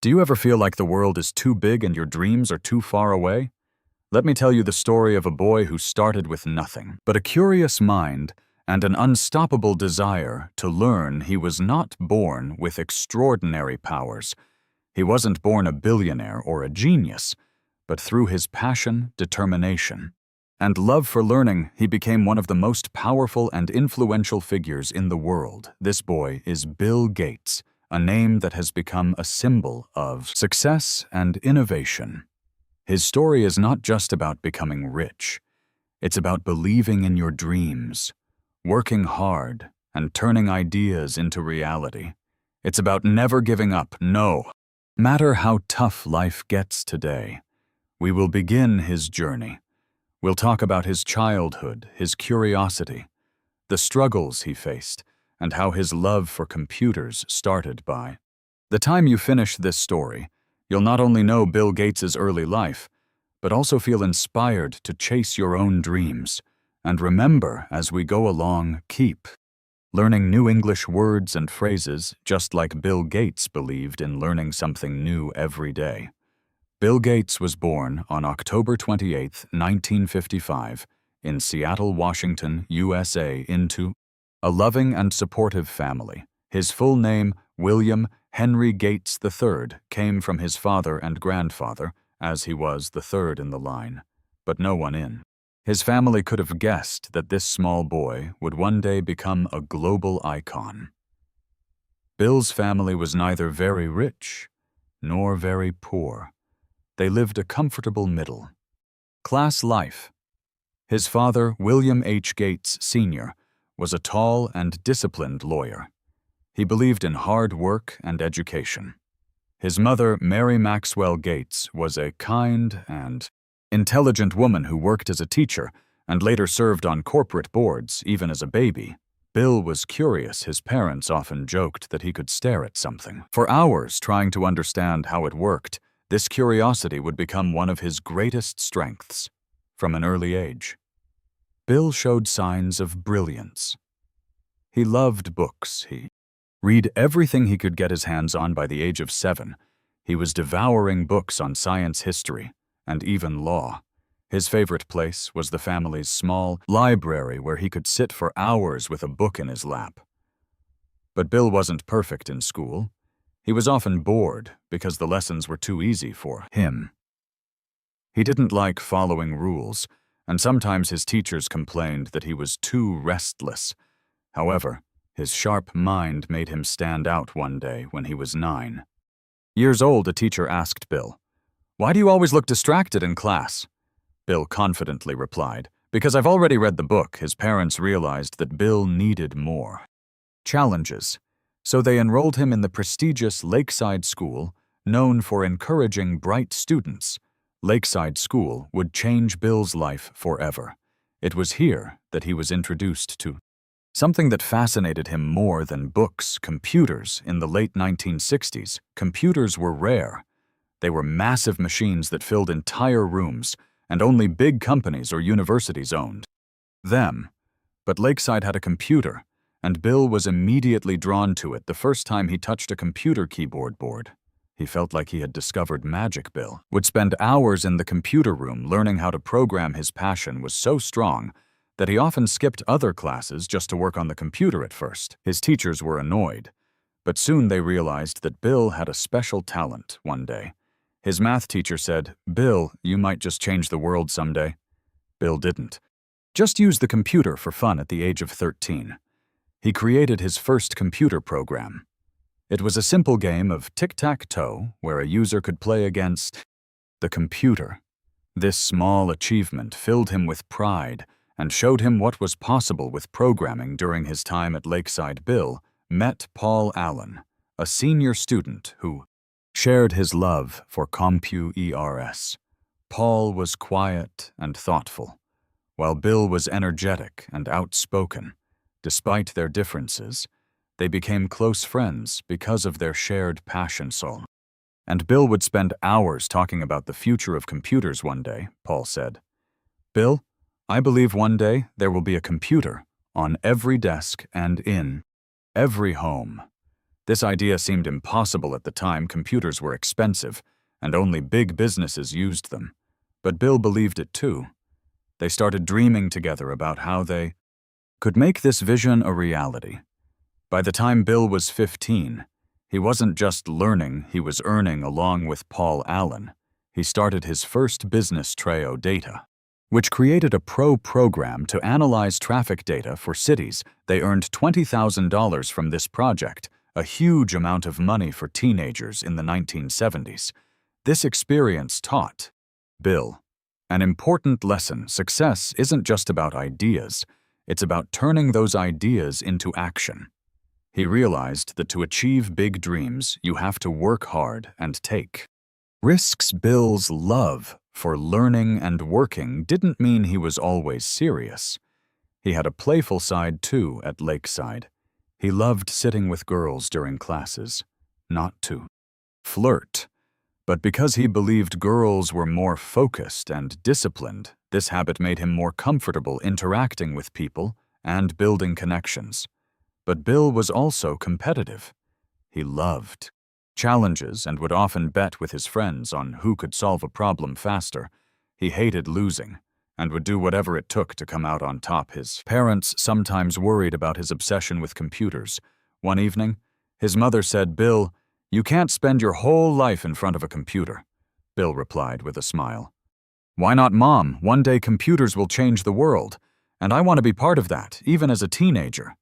Do you ever feel like the world is too big and your dreams are too far away? Let me tell you the story of a boy who started with nothing, but a curious mind and an unstoppable desire to learn. He was not born with extraordinary powers. He wasn't born a billionaire or a genius, but through his passion, determination, and love for learning, he became one of the most powerful and influential figures in the world. This boy is Bill Gates, a name that has become a symbol of success and innovation. His story is not just about becoming rich. It's about believing in your dreams, working hard, and turning ideas into reality. It's about never giving up, no matter how tough life gets today. We will begin his journey. We'll talk about his childhood, his curiosity, the struggles he faced, and how his love for computers started. By the time you finish this story, you'll not only know Bill Gates' early life, but also feel inspired to chase your own dreams. And remember, as we go along, keep learning new English words and phrases, just like Bill Gates believed in learning something new every day. Bill Gates was born on October 28, 1955, in Seattle, Washington, USA, into a loving and supportive family. His full name, William Henry Gates III, came from his father and grandfather, as he was the third in the line, but no one in his family could have guessed that this small boy would one day become a global icon. Bill's family was neither very rich nor very poor. They lived a comfortable middle-class life. His father, William H. Gates, Sr., was a tall and disciplined lawyer. He believed in hard work and education. His mother, Mary Maxwell Gates, was a kind and intelligent woman who worked as a teacher and later served on corporate boards, even as a baby. Bill was curious. His parents often joked that he could stare at something for hours trying to understand how it worked. This curiosity would become one of his greatest strengths from an early age. Bill showed signs of brilliance. He loved books. He read everything he could get his hands on. By the age of 7. He was devouring books on science, history, and even law. His favorite place was the family's small library where he could sit for hours with a book in his lap. But Bill wasn't perfect in school. He was often bored because the lessons were too easy for him. He didn't like following rules, and sometimes his teachers complained that he was too restless. However, his sharp mind made him stand out. One day when he was 9 years old, a teacher asked Bill, "Why do you always look distracted in class?" Bill confidently replied, "Because I've already read the book." His parents realized that Bill needed more challenges, so they enrolled him in the prestigious Lakeside School, known for encouraging bright students. Lakeside School would change Bill's life forever. It was here that he was introduced to something that fascinated him more than books: computers. In the late 1960s, computers were rare. They were massive machines that filled entire rooms, and only big companies or universities owned them. But Lakeside had a computer, and Bill was immediately drawn to it. The first time he touched a computer keyboard, he felt like he had discovered magic. Bill would spend hours in the computer room learning how to program. His passion was so strong that he often skipped other classes just to work on the computer. At first, his teachers were annoyed, but soon they realized that Bill had a special talent. One day, his math teacher said, "Bill, you might just change the world someday." Bill didn't just use the computer for fun. At the age of 13, he created his first computer program. It was a simple game of tic-tac-toe where a user could play against the computer. This small achievement filled him with pride and showed him what was possible with programming. During his time at Lakeside, Bill met Paul Allen, a senior student who shared his love for computers. Paul was quiet and thoughtful, while Bill was energetic and outspoken. Despite their differences, they became close friends because of their shared passion. And Bill would spend hours talking about the future of computers. One day, Paul said, "Bill, I believe one day there will be a computer on every desk and in every home." This idea seemed impossible at the time. Computers were expensive, and only big businesses used them. But Bill believed it too. They started dreaming together about how they could make this vision a reality. By the time Bill was 15, he wasn't just learning, he was earning along with Paul Allen. He started his first business, Treo Data, which created a program to analyze traffic data for cities. They earned $20,000 from this project, a huge amount of money for teenagers in the 1970s. This experience taught Bill an important lesson. Success isn't just about ideas, it's about turning those ideas into action. He realized that to achieve big dreams, you have to work hard and take risks. Bill's love for learning and working didn't mean he was always serious. He had a playful side too at Lakeside. He loved sitting with girls during classes, not to flirt, but because he believed girls were more focused and disciplined. This habit made him more comfortable interacting with people and building connections. But Bill was also competitive. He loved challenges and would often bet with his friends on who could solve a problem faster. He hated losing and would do whatever it took to come out on top. His parents sometimes worried about his obsession with computers. One evening, his mother said, "Bill, you can't spend your whole life in front of a computer." Bill replied with a smile, "Why not, Mom? One day computers will change the world, and I want to be part of that, even as a teenager."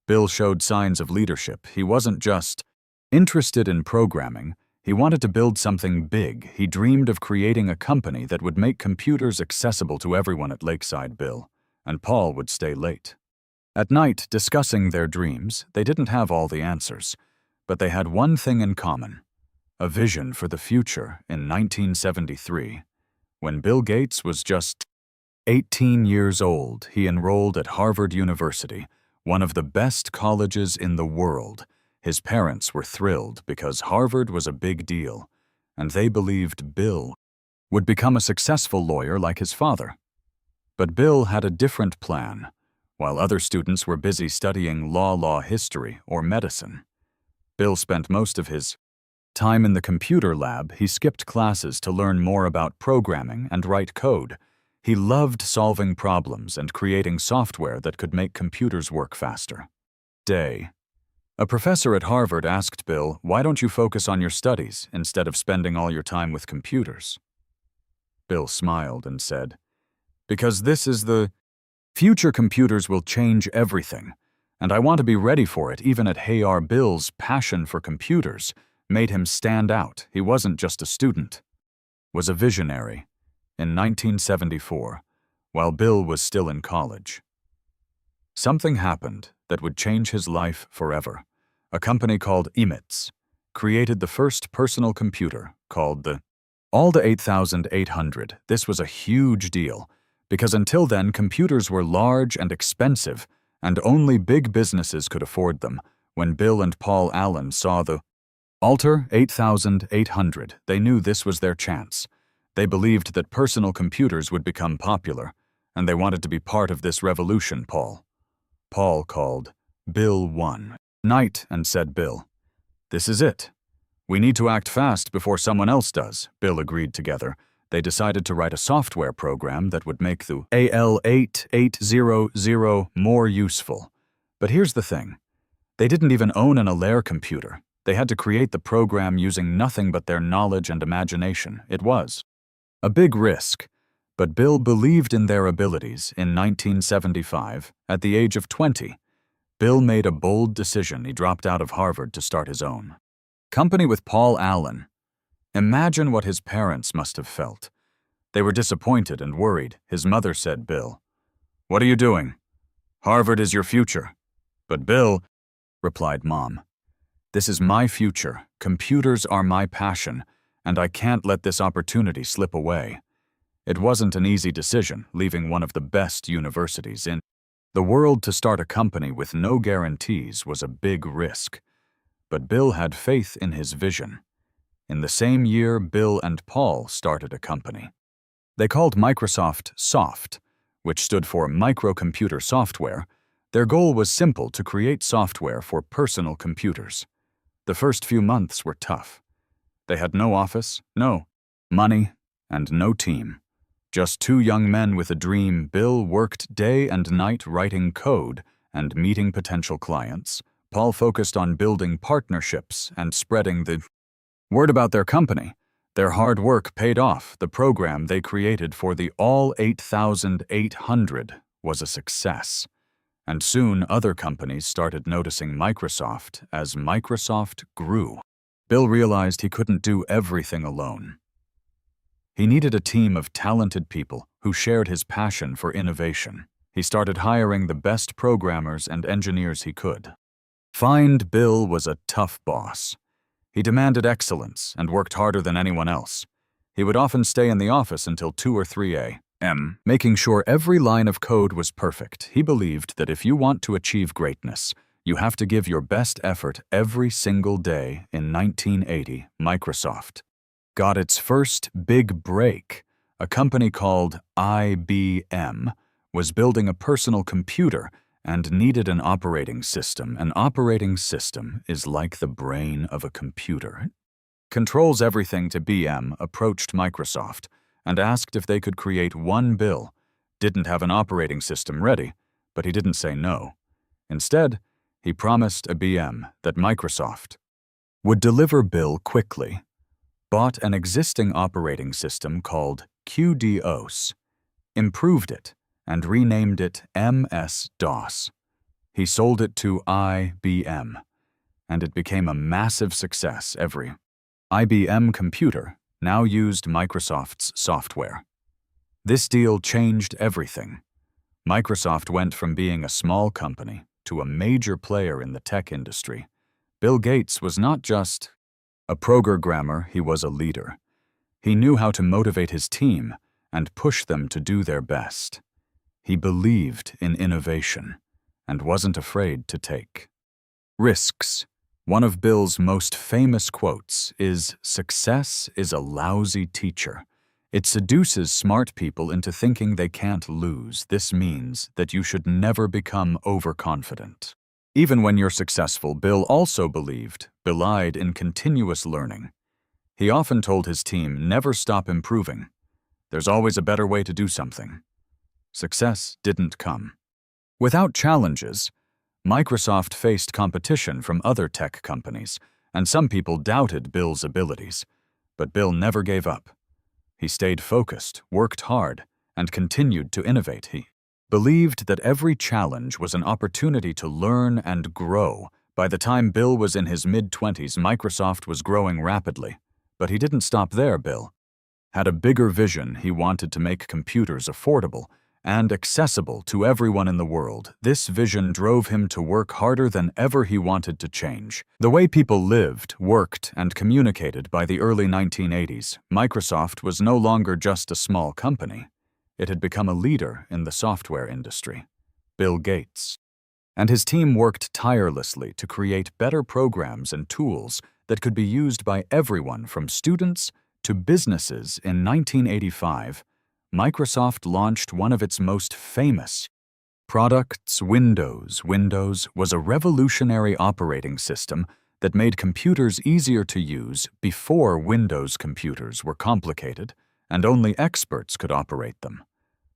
Bill showed signs of leadership. He wasn't just interested in programming, he wanted to build something big. He dreamed of creating a company that would make computers accessible to everyone. At Lakeside, Bill and Paul would stay late at night discussing their dreams. They didn't have all the answers, but they had one thing in common: a vision for the future. In 1973, when Bill Gates was just 18 years old, he enrolled at Harvard University, one of the best colleges in the world. His parents were thrilled because Harvard was a big deal, and they believed Bill would become a successful lawyer like his father. But Bill had a different plan. While other students were busy studying law history, or medicine, Bill spent most of his time in the computer lab. He skipped classes to learn more about programming and write code. He loved solving problems and creating software that could make computers work faster. A professor at Harvard asked Bill, "Why don't you focus on your studies instead of spending all your time with computers?" Bill smiled and said, "Because this is the future. Computers will change everything, and I want to be ready for it." Even at Hayar, Bill's passion for computers made him stand out. He wasn't just a student, was a visionary. In 1974, while Bill was still in college, something happened that would change his life forever. A company called Emitz created the first personal computer, called the Alda 8800. This was a huge deal, because until then computers were large and expensive, and only big businesses could afford them. When Bill and Paul Allen saw the Alta 8800, they knew this was their chance. They believed that personal computers would become popular, and they wanted to be part of this revolution. Paul called Bill one night and said, "Bill, this is it. We need to act fast before someone else does." Bill agreed. Together, they decided to write a software program that would make the AL 8800 more useful. But here's the thing. They didn't even own an Alaire computer. They had to create the program using nothing but their knowledge and imagination. It was a big risk, but Bill believed in their abilities. In 1975, at the age of 20, Bill made a bold decision. He dropped out of Harvard to start his own company with Paul Allen. Imagine what his parents must have felt. They were disappointed and worried. His mother said, "Bill, what are you doing? Harvard is your future." "But Bill," replied Mom, "this is my future. Computers are my passion, and I can't let this opportunity slip away." It wasn't an easy decision, leaving one of the best universities in the world to start a company with no guarantees was a big risk. But Bill had faith in his vision. In the same year, Bill and Paul started a company they called Microsoft Soft, which stood for microcomputer software. Their goal was simple: to create software for personal computers. The first few months were tough. They had no office, no money, and no team. Just two young men with a dream. Bill worked day and night writing code and meeting potential clients. Paul focused on building partnerships and spreading the word about their company. Their hard work paid off. The program they created for the All 8800 was a success. And soon other companies started noticing Microsoft as Microsoft grew. Bill realized he couldn't do everything alone. He needed a team of talented people who shared his passion for innovation. He started hiring the best programmers and engineers he could. Find Bill was a tough boss. He demanded excellence and worked harder than anyone else. He would often stay in the office until 2 or 3 a.m., making sure every line of code was perfect. He believed that if you want to achieve greatness, you have to give your best effort every single day. In 1980, Microsoft got its first big break. A company called IBM was building a personal computer and needed an operating system. An operating system is like the brain of a computer. Controls everything to BM approached Microsoft and asked if they could create one. Bill didn't have an operating system ready, but he didn't say no. Instead, he promised IBM that Microsoft would deliver. Bill quickly bought an existing operating system called QDOS, improved it, and renamed it MS-DOS. He sold it to IBM, and it became a massive success. Every IBM computer now used Microsoft's software. This deal changed everything. Microsoft went from being a small company to a major player in the tech industry. Bill Gates was not just a programmer, he was a leader. He knew how to motivate his team and push them to do their best. He believed in innovation and wasn't afraid to take risks. One of Bill's most famous quotes is, "Success is a lousy teacher. It seduces smart people into thinking they can't lose. This means that you should never become overconfident." Even when you're successful, Bill also believed in continuous learning. He often told his team, never stop improving. There's always a better way to do something. Success didn't come without challenges. Microsoft faced competition from other tech companies, and some people doubted Bill's abilities. But Bill never gave up. He stayed focused, worked hard, and continued to innovate. He believed that every challenge was an opportunity to learn and grow. By the time Bill was in his mid-20s, Microsoft was growing rapidly. But he didn't stop there. Bill had a bigger vision. He wanted to make computers affordable and accessible to everyone in the world. This vision drove him to work harder than ever. He wanted to change the way people lived, worked, and communicated. By the early 1980s, Microsoft was no longer just a small company. It had become a leader in the software industry. Bill Gates and his team worked tirelessly to create better programs and tools that could be used by everyone from students to businesses. In 1985, Microsoft launched one of its most famous products, Windows. Windows was a revolutionary operating system that made computers easier to use. Before, Windows computers were complicated, and only experts could operate them.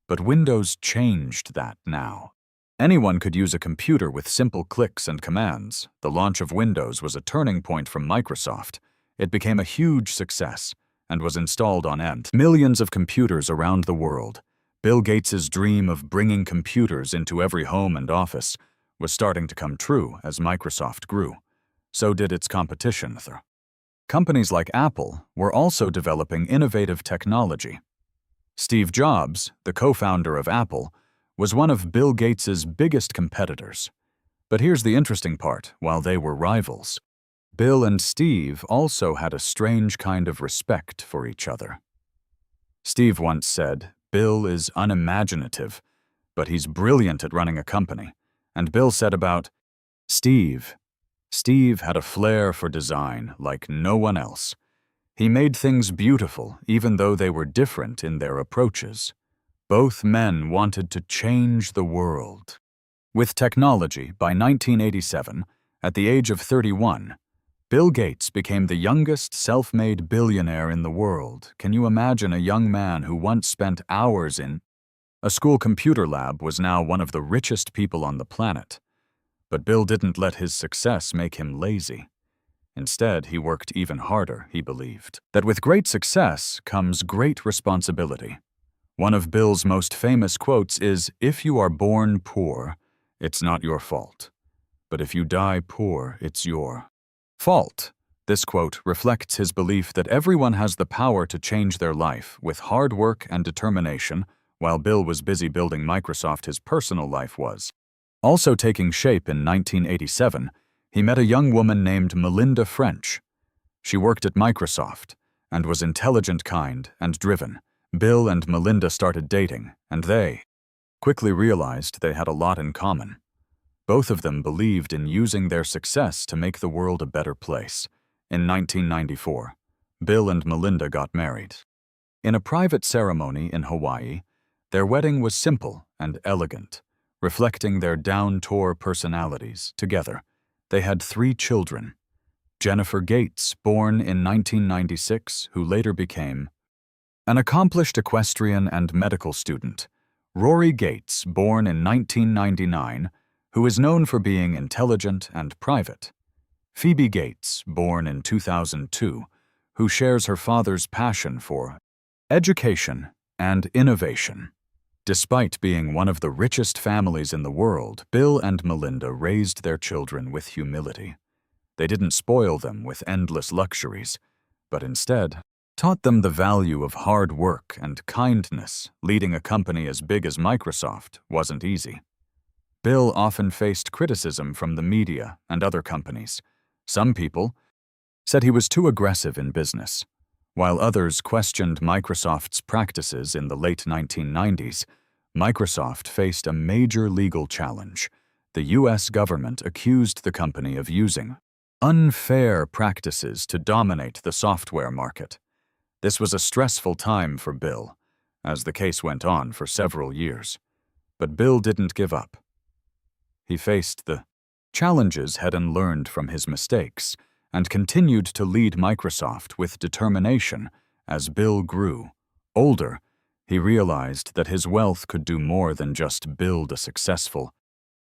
But Windows changed that now. Anyone could use a computer with simple clicks and commands. The launch of Windows was a turning point from Microsoft. It became a huge success and was installed on millions of computers around the world. Bill Gates's dream of bringing computers into every home and office was starting to come true as Microsoft grew. So did its competition. Companies like Apple were also developing innovative technology. Steve Jobs, the co-founder of Apple, was one of Bill Gates's biggest competitors. But here's the interesting part. While they were rivals, Bill and Steve also had a strange kind of respect for each other. Steve once said, "Bill is unimaginative, but he's brilliant at running a company." And Bill said about Steve had a flair for design like no one else. He made things beautiful even though they were different in their approaches. Both men wanted to change the world. With technology, by 1987, at the age of 31, Bill Gates became the youngest self-made billionaire in the world. Can you imagine a young man who once spent hours in a school computer lab was now one of the richest people on the planet? But Bill didn't let his success make him lazy. Instead, he worked even harder. He believed that with great success comes great responsibility. One of Bill's most famous quotes is, "If you are born poor, it's not your fault. But if you die poor, it's your fault." This quote reflects his belief that everyone has the power to change their life with hard work and determination. While Bill was busy building Microsoft, his personal life was also taking shape. In 1987, he met a young woman named Melinda French. She worked at Microsoft and was intelligent, kind, and driven. Bill and Melinda started dating, and they quickly realized they had a lot in common. Both of them believed in using their success to make the world a better place. In 1994, Bill and Melinda got married. In a private ceremony in Hawaii, their wedding was simple and elegant, reflecting their down-to-earth personalities. Together, they had 3 children. Jennifer Gates, born in 1996, who later became an accomplished equestrian and medical student. Rory Gates, born in 1999, who is known for being intelligent and private. Phoebe Gates, born in 2002, who shares her father's passion for education and innovation. Despite being one of the richest families in the world, Bill and Melinda raised their children with humility. They didn't spoil them with endless luxuries, but instead taught them the value of hard work and kindness. Leading a company as big as Microsoft wasn't easy. Bill often faced criticism from the media and other companies. Some people said he was too aggressive in business, while others questioned Microsoft's practices. In the late 1990s, Microsoft faced a major legal challenge. The U.S. government accused the company of using unfair practices to dominate the software market. This was a stressful time for Bill, as the case went on for several years. But Bill didn't give up. He faced the challenges head and learned from his mistakes, and continued to lead Microsoft with determination. As Bill grew older, he realized that his wealth could do more than just build a successful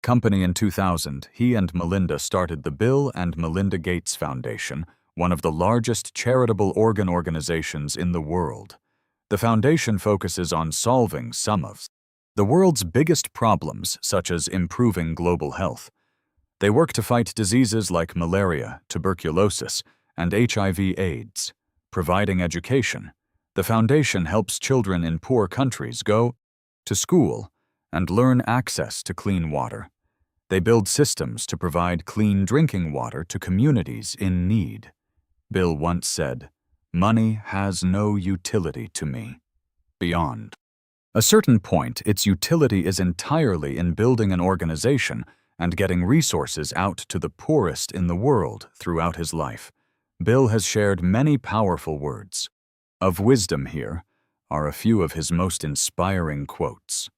company. In 2000, he and Melinda started the Bill and Melinda Gates Foundation, one of the largest charitable organizations in the world. The foundation focuses on solving some of the world's biggest problems, such as improving global health. They work to fight diseases like malaria, tuberculosis, and HIV/AIDS. Providing education, the foundation helps children in poor countries go to school and learn access to clean water. They build systems to provide clean drinking water to communities in need. Bill once said, "Money has no utility to me. Beyond a certain point, its utility is entirely in building an organization and getting resources out to the poorest in the world." Throughout his life, Bill has shared many powerful words of wisdom. Here are a few of his most inspiring quotes.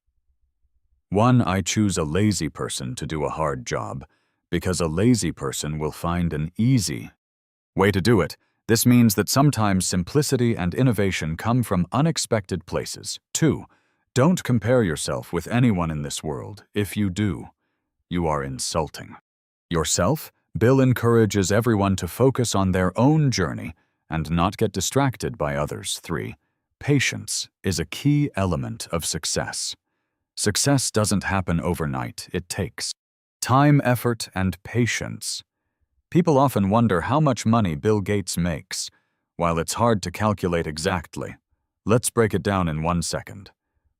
1. I choose a lazy person to do a hard job, because a lazy person will find an easy way to do it. This means that sometimes simplicity and innovation come from unexpected places. 2. Don't compare yourself with anyone in this world. If you do, you are insulting yourself. Bill encourages everyone to focus on their own journey and not get distracted by others. 3. Patience is a key element of success. Success doesn't happen overnight. It takes time, effort, and patience. People often wonder how much money Bill Gates makes. While it's hard to calculate exactly, let's break it down in 1 second.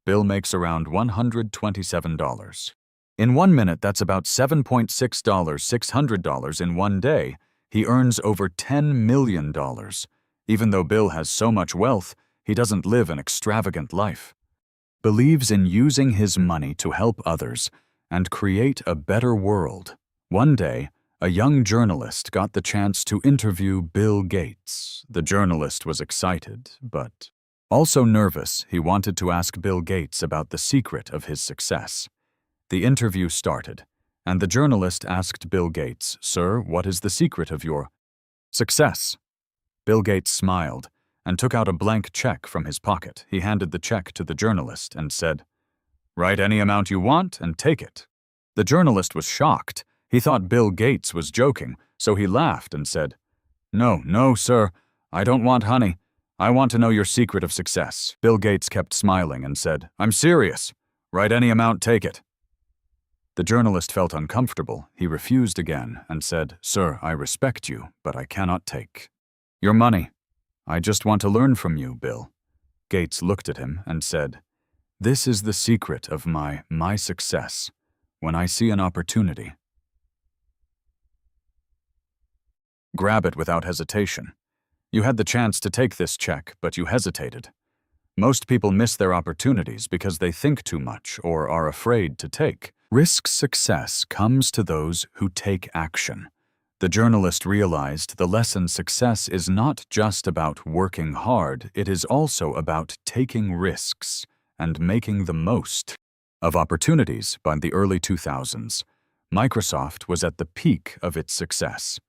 Bill makes around $127. In 1 minute, that's about $7.6 in 1 day. He earns over $10 million. Even though Bill has so much wealth, he doesn't live an extravagant life. Believes in using his money to help others and create a better world. One day, a young journalist got the chance to interview Bill Gates. The journalist was excited, but also nervous. He wanted to ask Bill Gates about the secret of his success. The interview started, and the journalist asked Bill Gates, "Sir, what is the secret of your Success. Bill Gates smiled and took out a blank check from his pocket. He handed the check to the journalist and said, "Write any amount you want and take it." The journalist was shocked. He thought Bill Gates was joking, so he laughed and said, No, sir. I don't want honey. I want to know your secret of success." Bill Gates kept smiling and said, "I'm serious. Write any amount, take it." The journalist felt uncomfortable. He refused again and said, "Sir, I respect you, but I cannot take your money. I just want to learn from you, Bill." Gates looked at him and said, "This is the secret of my success. When I see an opportunity, grab it without hesitation. You had the chance to take this check, but you hesitated. Most people miss their opportunities because they think too much or are afraid to take. Risk success comes to those who take action. The journalist realized the lesson success is not just about working hard, it is also about taking risks and making the most of opportunities. By the early 2000s, Microsoft was at the peak of its success.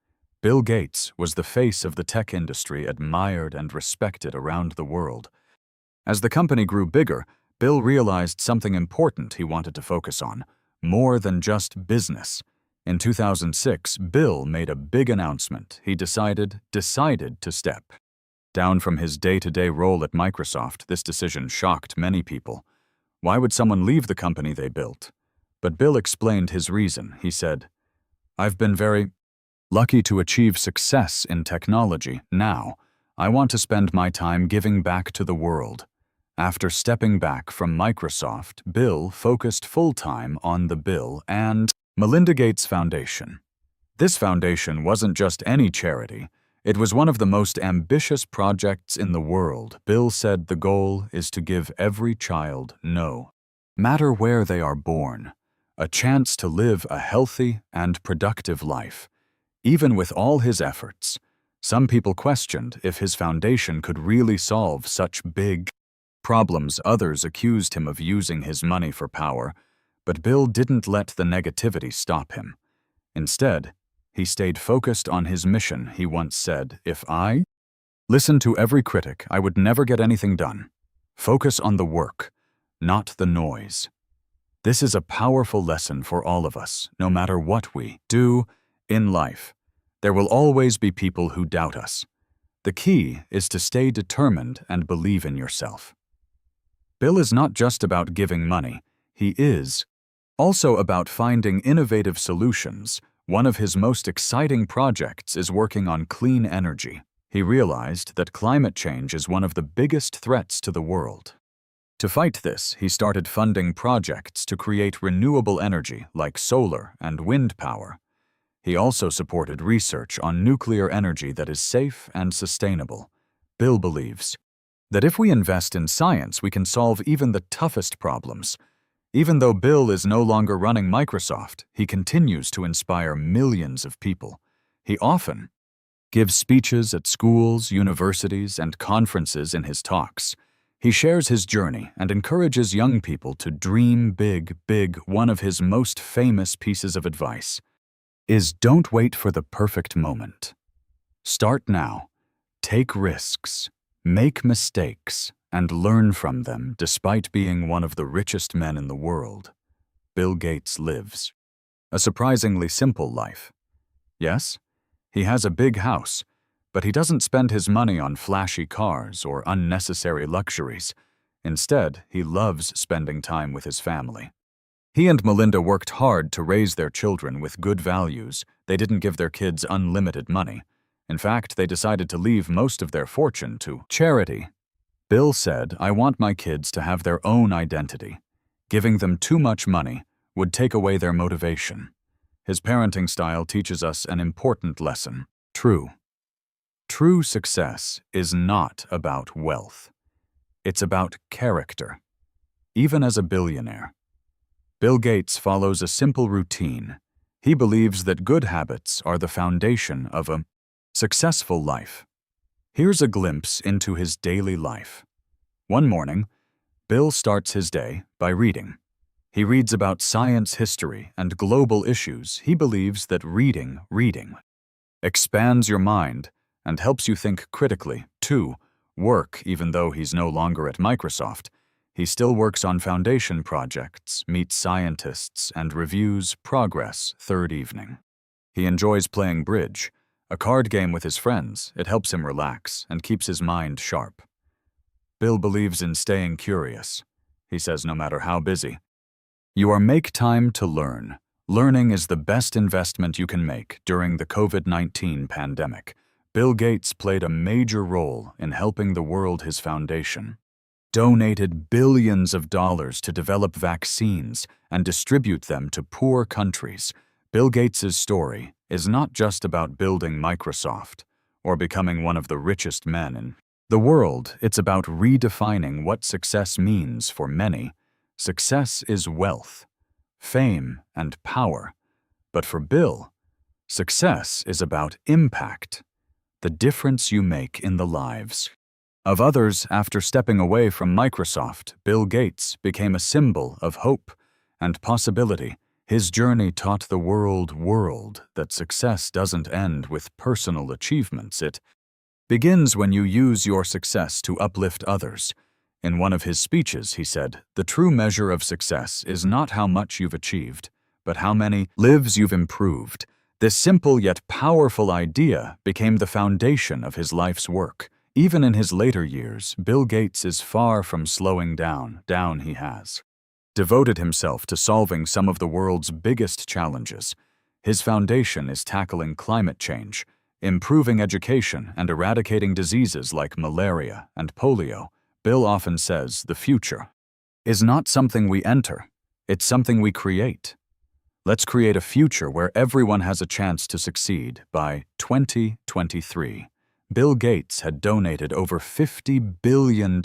Bill Gates was the face of the tech industry, admired and respected around the world. As the company grew bigger, Bill realized something important he wanted to focus on, more than just business. In 2006, Bill made a big announcement. He decided to step down from his day-to-day role at Microsoft. This decision shocked many people. Why would someone leave the company they built? But Bill explained his reason. He said, "I've been very lucky to achieve success in technology. Now, I want to spend my time giving back to the world." After stepping back from Microsoft, Bill focused full-time on the Bill and Melinda Gates Foundation. This foundation wasn't just any charity. It was one of the most ambitious projects in the world. Bill said the goal is to give every child, no matter where they are born, a chance to live a healthy and productive life. Even with all his efforts, some people questioned if his foundation could really solve such big problems. Others accused him of using his money for power, but Bill didn't let the negativity stop him. Instead, he stayed focused on his mission. He once said, "If I listened to every critic, I would never get anything done. Focus on the work, not the noise." This is a powerful lesson for all of us. No matter what we do in life, there will always be people who doubt us. The key is to stay determined and believe in yourself. Bill is not just about giving money. He is also about finding innovative solutions. One of his most exciting projects is working on clean energy. He realized that climate change is one of the biggest threats to the world. To fight this, he started funding projects to create renewable energy like solar and wind power. He also supported research on nuclear energy that is safe and sustainable. Bill believes that if we invest in science, we can solve even the toughest problems. Even though Bill is no longer running Microsoft, he continues to inspire millions of people. He often gives speeches at schools, universities, and conferences. In his talks, he shares his journey and encourages young people to dream big. One of his most famous pieces of advice is don't wait for the perfect moment. Start now. Take risks. Make mistakes and learn from them. Despite being one of the richest men in the world, Bill Gates lives a surprisingly simple life. Yes, he has a big house, but he doesn't spend his money on flashy cars or unnecessary luxuries. Instead, he loves spending time with his family. He and Melinda worked hard to raise their children with good values. They didn't give their kids unlimited money. In fact, they decided to leave most of their fortune to charity. Bill said, "I want my kids to have their own identity. Giving them too much money would take away their motivation." His parenting style teaches us an important lesson. True success is not about wealth. It's about character. Even as a billionaire, Bill Gates follows a simple routine. He believes that good habits are the foundation of a successful life. Here's a glimpse into his daily life. One morning, Bill starts his day by reading. He reads about science, history, and global issues. He believes that reading expands your mind, and helps you think critically. 2. Work. Even though he's no longer at Microsoft, he still works on foundation projects, meets scientists, and reviews progress. Third evening. He enjoys playing bridge, a card game with his friends. It helps him relax and keeps his mind sharp. Bill believes in staying curious. He says no matter how busy, you are make time to learn. Learning is the best investment you can make during the COVID-19 pandemic. Bill Gates played a major role in helping the world. His foundation donated billions of dollars to develop vaccines and distribute them to poor countries. Bill Gates' story is not just about building Microsoft or becoming one of the richest men in the world. It's about redefining what success means for many. Success is wealth, fame, and power. But for Bill, success is about impact, the difference you make in the lives of others. After stepping away from Microsoft, Bill Gates became a symbol of hope and possibility. His journey taught the world that success doesn't end with personal achievements. It begins when you use your success to uplift others. In one of his speeches, he said, "The true measure of success is not how much you've achieved, but how many lives you've improved." This simple yet powerful idea became the foundation of his life's work. Even in his later years, Bill Gates is far from slowing down. He has devoted himself to solving some of the world's biggest challenges. His foundation is tackling climate change, improving education, and eradicating diseases like malaria and polio. Bill often says the future is not something we enter, it's something we create. Let's create a future where everyone has a chance to succeed. By 2023, Bill Gates had donated over $50 billion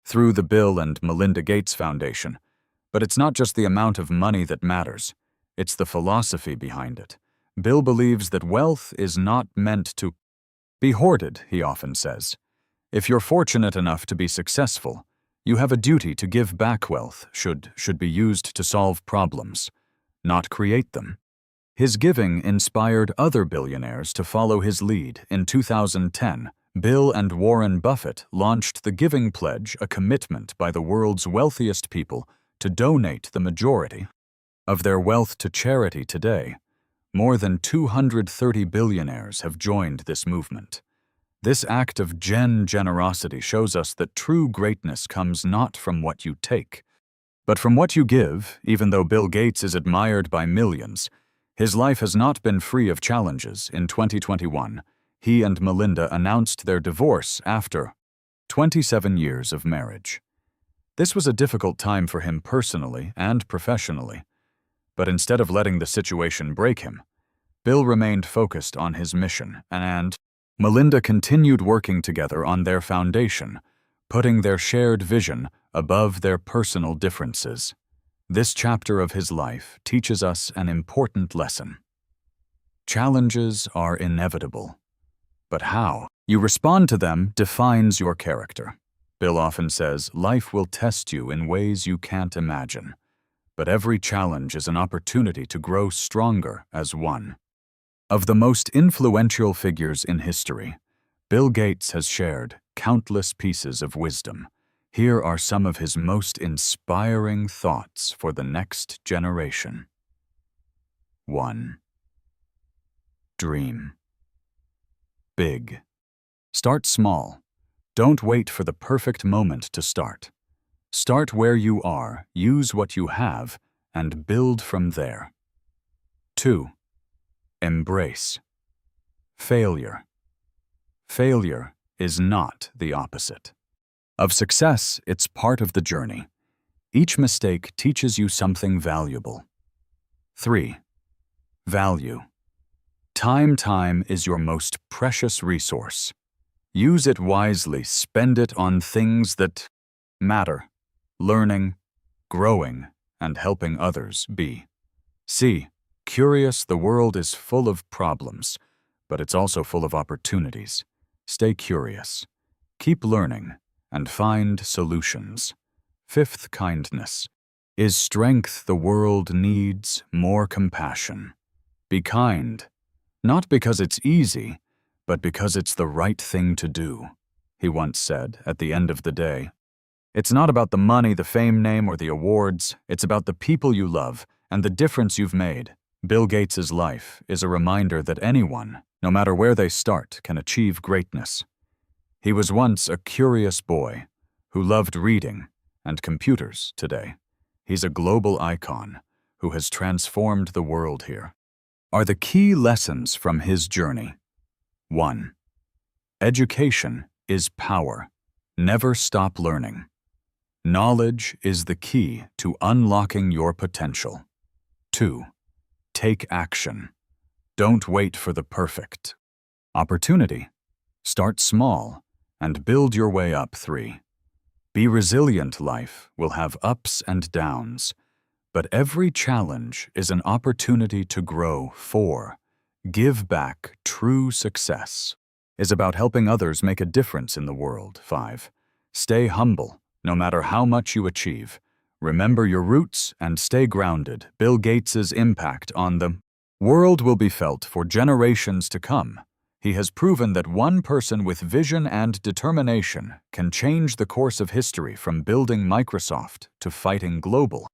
through the Bill and Melinda Gates Foundation. But it's not just the amount of money that matters, it's the philosophy behind it. Bill believes that wealth is not meant to be hoarded, he often says. If you're fortunate enough to be successful, you have a duty to give back. Wealth should be used to solve problems, not create them. His giving inspired other billionaires to follow his lead. In 2010, Bill and Warren Buffett launched the Giving Pledge, a commitment by the world's wealthiest people to donate the majority of their wealth to charity. Today, more than 230 billionaires have joined this movement. This act of generosity shows us that true greatness comes not from what you take, but from what you give. Even though Bill Gates is admired by millions, his life has not been free of challenges. In 2021, he and Melinda announced their divorce after 27 years of marriage. This was a difficult time for him personally and professionally, but instead of letting the situation break him, Bill remained focused on his mission, and Melinda continued working together on their foundation, putting their shared vision above their personal differences. This chapter of his life teaches us an important lesson. Challenges are inevitable, but how you respond to them defines your character. Bill often says, life will test you in ways you can't imagine, but every challenge is an opportunity to grow stronger as one. Of the most influential figures in history, Bill Gates has shared countless pieces of wisdom. Here are some of his most inspiring thoughts for the next generation. 1. Dream big. Start small. Don't wait for the perfect moment to start. Start where you are, use what you have, and build from there. 2. Embrace failure. Failure is not the opposite of success, it's part of the journey. Each mistake teaches you something valuable. 3. Value. Time is your most precious resource. Use it wisely, spend it on things that matter, learning, growing, and helping others. B. C. Curious. The world is full of problems, but it's also full of opportunities. Stay curious, keep learning, and find solutions. 5. Kindness is strength. The world needs more compassion. Be kind. Not because it's easy, but because it's the right thing to do, he once said at the end of the day. It's not about the money, the fame, name, or the awards. It's about the people you love and the difference you've made. Bill Gates's life is a reminder that anyone, no matter where they start, can achieve greatness. He was once a curious boy who loved reading and computers today. He's a global icon who has transformed the world here. Are the key lessons from his journey? 1. Education is power. Never stop learning. Knowledge is the key to unlocking your potential. 2. Take action. Don't wait for the perfect opportunity. Start small and build your way up. 3. Be resilient. Life will have ups and downs, but every challenge is an opportunity to grow. 4. Give back. True success is about helping others make a difference in the world. 5. Stay humble, no matter how much you achieve. Remember your roots and stay grounded. Bill Gates's impact on the world will be felt for generations to come. He has proven that one person with vision and determination can change the course of history, from building Microsoft to fighting global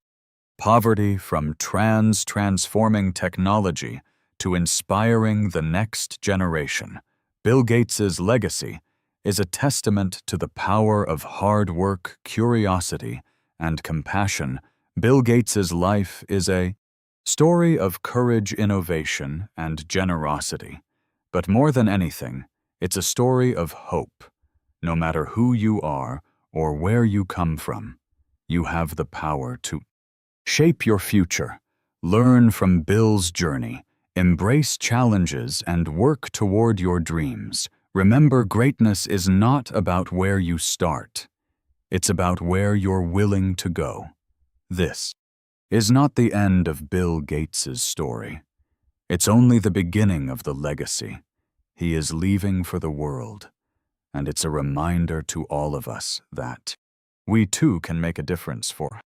poverty, from transforming technology to inspiring the next generation. Bill Gates's legacy is a testament to the power of hard work, curiosity, and compassion. Bill Gates's life is a story of courage, innovation, and generosity. But more than anything, it's a story of hope. No matter who you are or where you come from, you have the power to shape your future. Learn from Bill's journey, embrace challenges, and work toward your dreams. Remember, greatness is not about where you start. It's about where you're willing to go. This is not the end of Bill Gates's story. It's only the beginning of the legacy he is leaving for the world, and it's a reminder to all of us that we too can make a difference for